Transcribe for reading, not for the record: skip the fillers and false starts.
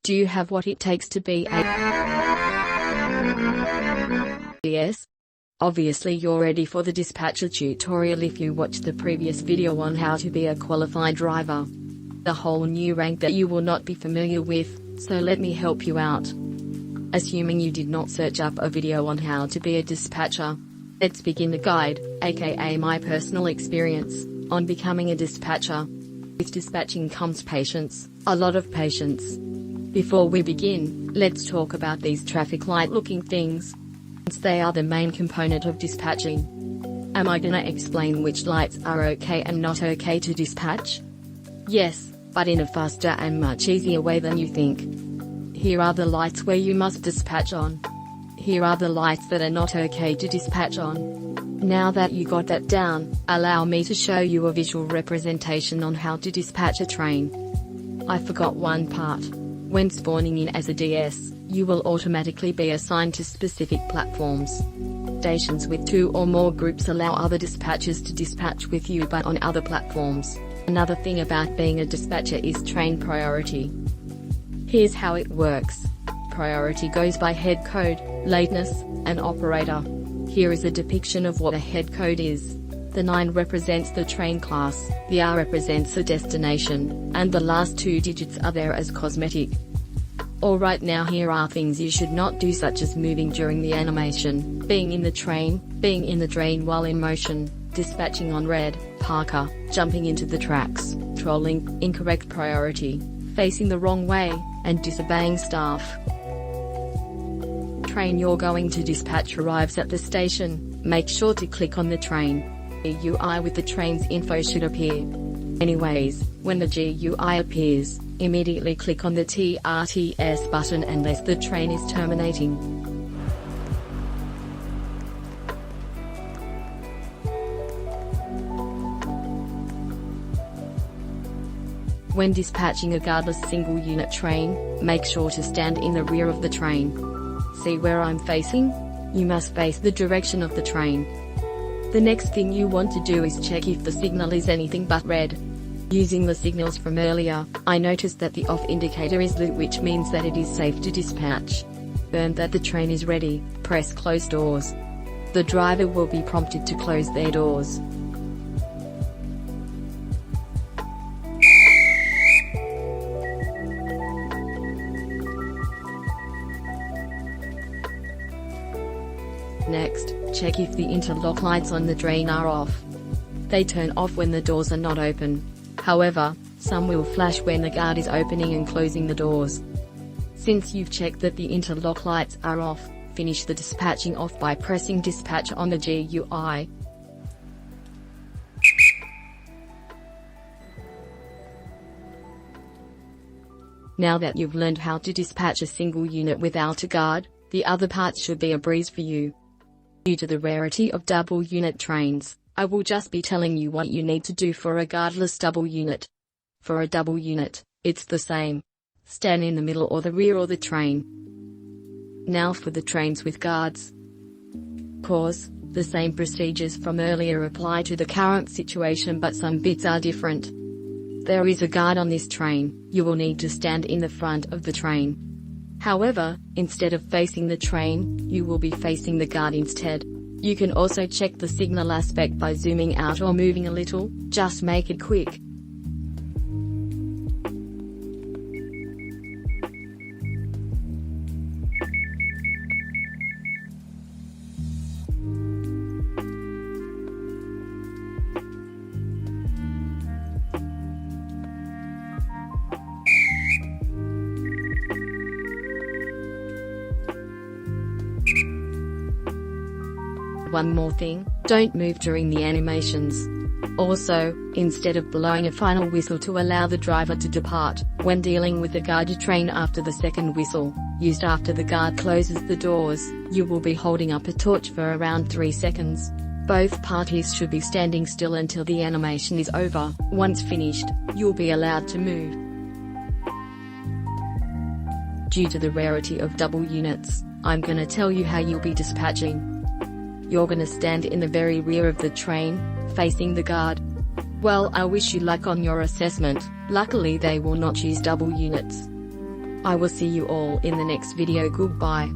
Do you have what it takes to be a DS? Obviously you're ready for the dispatcher tutorial if you watched the previous video on how to be a qualified driver. A whole new rank that you will not be familiar with, so let me help you out. Assuming you did not search up a video on how to be a dispatcher, let's begin the guide, aka my personal experience, on becoming a dispatcher. With dispatching comes patience, a lot of patience. Before we begin, let's talk about these traffic light looking things. They are the main component of dispatching. Am I gonna explain which lights are okay and not okay to dispatch? Yes, but in a faster and much easier way than you think. Here are the lights where you must dispatch on. Here are the lights that are not okay to dispatch on. Now that you got that down, allow me to show you a visual representation on how to dispatch a train. I forgot one part. When spawning in as a DS, you will automatically be assigned to specific platforms. Stations with 2 or more groups allow other dispatchers to dispatch with you but on other platforms. Another thing about being a dispatcher is train priority. Here's how it works. Priority goes by head code, lateness, and operator. Here is a depiction of what a head code is. The 9 represents the train class, the R represents the destination, and the last 2 digits are there as cosmetic. Alright, now here are things you should not do, such as moving during the animation, being in the train, being in the drain while in motion, dispatching on red, parker, jumping into the tracks, trolling, incorrect priority, facing the wrong way, and disobeying staff. Train you're going to dispatch arrives at the station, make sure to click on the train. The GUI with the train's info should appear. Anyways, when the GUI appears, immediately click on the TRTS button unless the train is terminating. When dispatching a guardless single unit train, make sure to stand in the rear of the train. See where I'm facing? You must face the direction of the train. The next thing you want to do is check if the signal is anything but red. Using the signals from earlier, I noticed that the off indicator is lit, which means that it is safe to dispatch. Confirm that the train is ready, press close doors. The driver will be prompted to close their doors. Next, check if the interlock lights on the drain are off. They turn off when the doors are not open. However, some will flash when the guard is opening and closing the doors. Since you've checked that the interlock lights are off, finish the dispatching off by pressing dispatch on the GUI. Now that you've learned how to dispatch a single unit without a guard, the other parts should be a breeze for you. Due to the rarity of double unit trains, I will just be telling you what you need to do for a guardless double unit. For a double unit, it's the same. Stand in the middle or the rear of the train. Now for the trains with guards. Course, the same procedures from earlier apply to the current situation, but some bits are different. There is a guard on this train, you will need to stand in the front of the train. However, instead of facing the train, you will be facing the guard instead. You can also check the signal aspect by zooming out or moving a little, just make it quick. One more thing, don't move during the animations. Also, instead of blowing a final whistle to allow the driver to depart, when dealing with the guarded train after the second whistle, used after the guard closes the doors, you will be holding up a torch for around 3 seconds. Both parties should be standing still until the animation is over. Once finished, you'll be allowed to move. Due to the rarity of double units, I'm gonna tell you how you'll be dispatching. You're gonna stand in the very rear of the train, facing the guard. Well, I wish you luck on your assessment. Luckily they will not use double units. I will see you all in the next video. Goodbye.